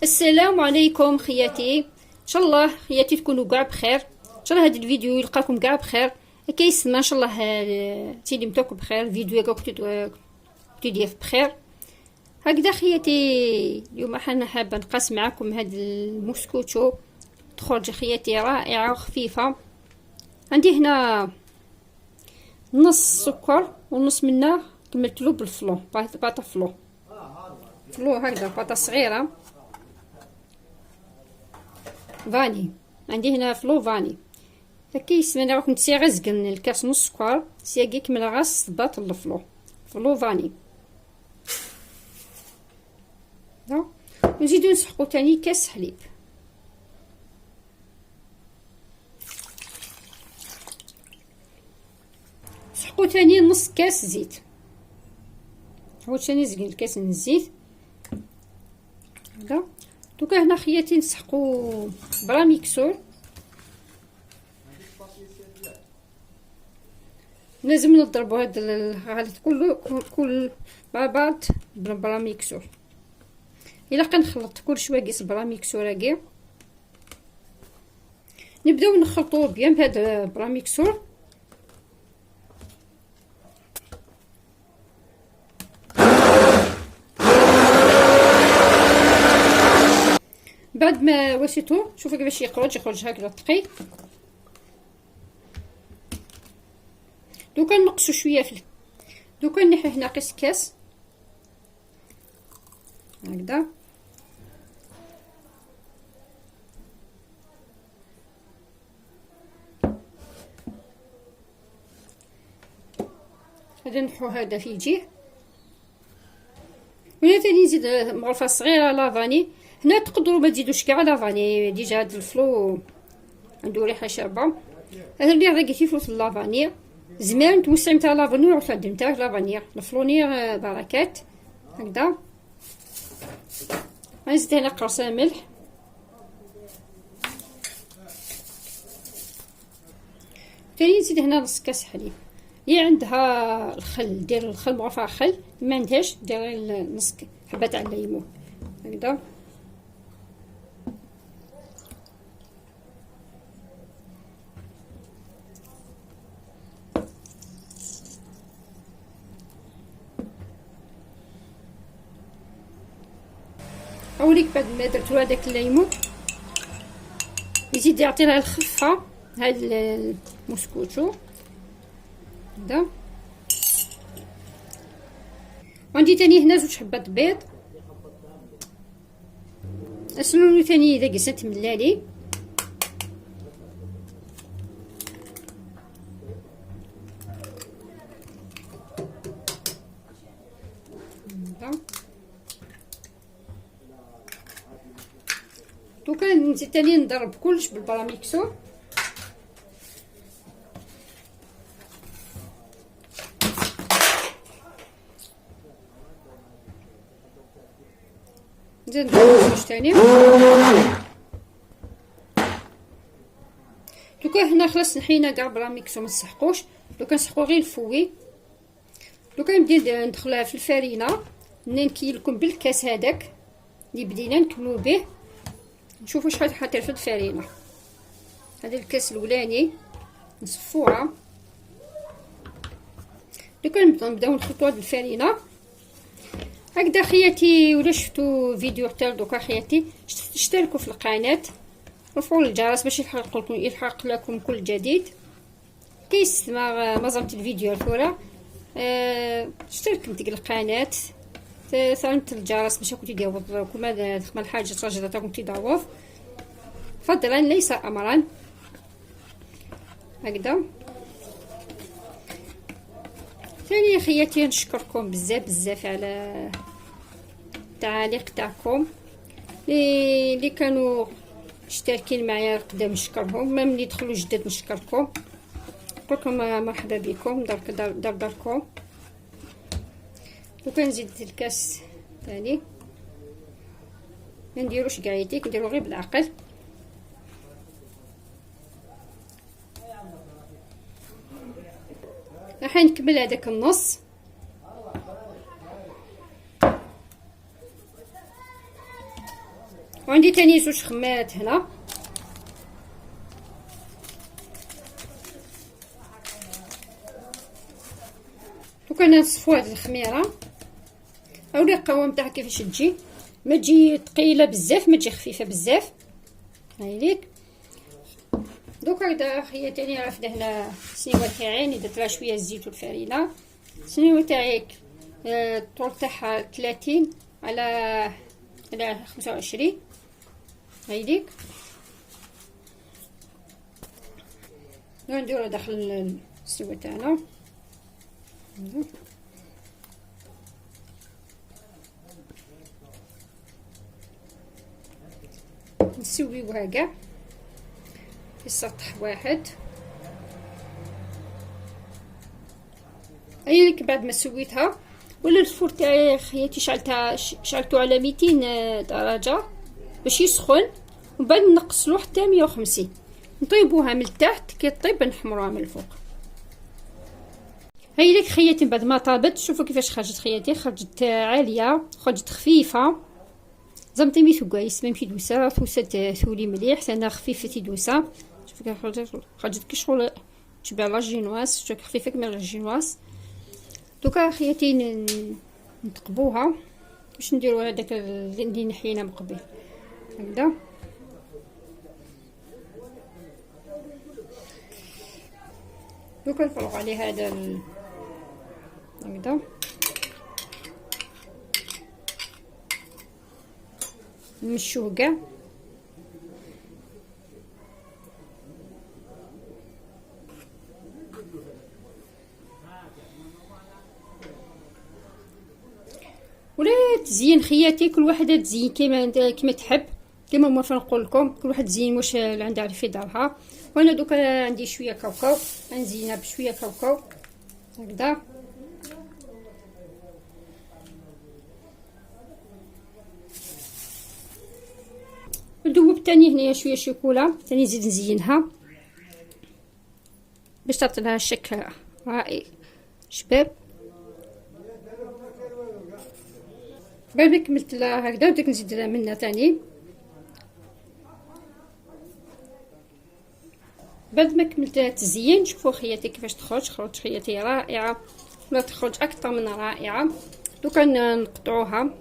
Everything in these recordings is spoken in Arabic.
السلام عليكم خياتي، ان شاء الله خياتي تكونوا كاع بخير. ان شاء الله هذا الفيديو يلقاكم كاع بخير. كيسمع ان شاء الله تيدي متاكم بخير، الفيديو كنتو ديال بخير. هكذا خياتي اليوم انا حابه نقاسم معكم هذا المسكوتشو. تخرج خياتي رائعه وخفيفه. عندي هنا نص سكر ونص منه كملتلو بالفلو، باطا فلو هكذا، باطا صغيره فاني. عندي هنا فلو فاني. فكيسمعنا راكم تسيغ زقن الكاس نص سكر سياقي كمل غاس باط فلو فاني. نزيدو نسحقو تاني كاس حليب. نسحقو تاني نص كاس زيت. هو تاني زقن الكاس من الزيت هكذا. دوكا هنا خياتي نسحقو برا ميكسور. لازم نضربو هاد الخليط كل مع بعض برا ميكسور. الا كنخلط كل شويه برا ميكسور هكا. نبداو نخلطوه بيان بهذا برا ميكسور. بعد ما وسيتو شوفوا كيفاش يخرج هكذا دقيق. دوكا نقصو شويه دوكا نحيه ناقص كاس هكذا. هذا نحو هذا في جهه. وهنا ثاني نزيد مغرفه صغيره لافاني. هنا تقدروا ما تزيدوش كاع لافاني، ديجا هذا الفلو عنده ريحه شابه. هذا اللي لقيتيه في اللافاني زمان توسع نتاع لافاني وعفاد نتاع لافاني الفلوني بركات هكذا. نزيد هنا قرصه ملح. ثاني نزيد هنا نص كاس حليب. اللي عندها الخل دير الخل مغرفه خل، ما عندهاش ديري نص حبه تاع الليمون هكذا. اوريك بعد ما درتو هذاك الليمون يزيد يعطي لها الخفه هذا المسكوتشو هذا. وعندي تاني هنا زوج حبات بيض. اسلونو تاني اذا قسنت ملالي. دوكا نزيد تاني نضرب كلش بالبراميكسو. نزيد نضرب كلش تاني. دوكا هنا خلاص نحينا كاع براميكسو ما نسحقوش. دوكا نسحقو غير الفوي. دوكا نبدا ندخلها في الفرينه. نكي لكم بالكاس هذاك اللي بدينا نكملو به. نشوفوا شحال حاطين في الفرينه. هذا الكاس الاولاني نصفوها. دوكا نبداو نخلطوها بالفرينه هكذا خياتي. ولا شفتوا فيديو حتى دوكا خياتي اشتركوا في القناه وفعلوا الجرس باش يلحق لكم كل جديد. كيسمع ما زلت الفيديو الفوره اشترك في القناه، ثانت الجرس باش كنتي داوض كما تخمل حاجه ترجع تاكم تداوض فضلا ليس امرا هكذا. ثاني خياتي نشكركم بزاف على التعاليق تاعكم. اللي كانوا مشتركين معايا قدام نشكرهم، ما ملي يدخلوا جداد نشكركم، نقولكم مرحبا بكم داركم. دوكا نزيد الكاس ثاني. ما نديروش كاع يديك، نديرو غير بالعقل. راح نكمل هذاك النص. وعندي تاني زوج خمات هنا. دوكا نصفوا هاد الخميره. هاولي القوام تاعها كيفاش تجي، ما تجي ثقيله بزاف ما تجي خفيفه بزاف. هايليك. دوكا هكذا خياتي راه في هنا السنيوه تاعي، درت لها شويه الزيت والفرينه. السنيوه تاعي الطول تاعها 30 على 25. هايليك. نديرو داخل السنيوه تاعنا. نسويوها كاع في سطح واحد. هايليك. بعد ما سويتها ولا الفور تاعي خياتي شعلتو على 200 درجه باش يسخن، ومن بعد نقصلو حتى 150. نطيبوها من التحت، كي طيب نحمروها من الفوق. هايليك خياتي. بعد ما طابت شوفوا كيفاش خرجت خياتي، خرجت عاليه، خرجت خفيفه زعما ميتو كويس، ماشي دوسه توسات ثولي مليح، انا خفيفه تيدوسه. شوفوا كي خرجت كي شغل تشبع لا جينواس، شوفوا خفيفه كما لا جينواس. دوكا خياتي نتقبوها باش نديرو هذاك اللي نحينا من قبل هكذا. دوكا نفرغ عليه هذا هكذا. نمشوه كاع. ولا تزيين خياتي كل واحده تزين كيما تحب، كيما ما نقول لكم كل واحد تزين واش اللي عندها في دارها. وانا دوكا عندي شويه كاوكاو، غنزينها بشويه كاوكاو هكذا. ندوب تاني هنايا شويه شوكولا تاني نزيد نزينها باش تعطي لها شكل رائع شباب. بعد ما كملت لها هكذا بديت نزيد لها منها تاني. بعد ما كملت التزيين شوفوا خياتي كيفاش خرج خياتي رائعه، ولا تخرج اكثر من رائعه. دوكا نقطعوها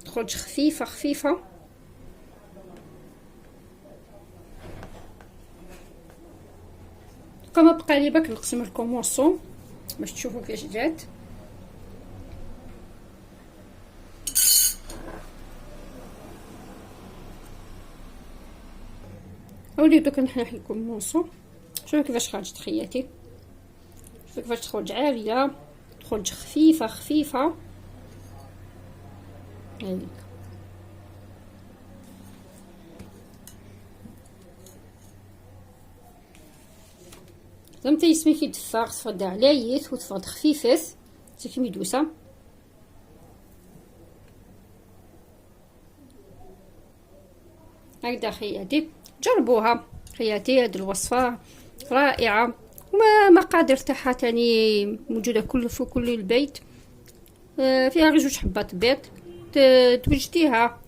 تخرج خفيفه خفيفه. كما بقى لي باك نقسم لكم موصو باش تشوفوا كيفاش جات. اولي دوكا نحيح لكم موصو. شوفوا كيفاش خرجت خياتي، شوفوا كيفاش تخرج عاليه، تخرج خفيفه خفيفه. هايليك. زعما يسمي كي تفاغ تفرد علايت وتفرد خفيفات كي ميدوسه. هكذا خياتي جربوها خياتي، هاد الوصفه رائعه، وما مقادير تاعها تاني موجوده في كل البيت. فيها غير 2 حبات بيض،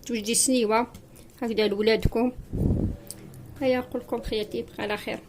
توجدي سنيوه هكذا لولادكم. هيا نقول لكم خياتي بقى على خير.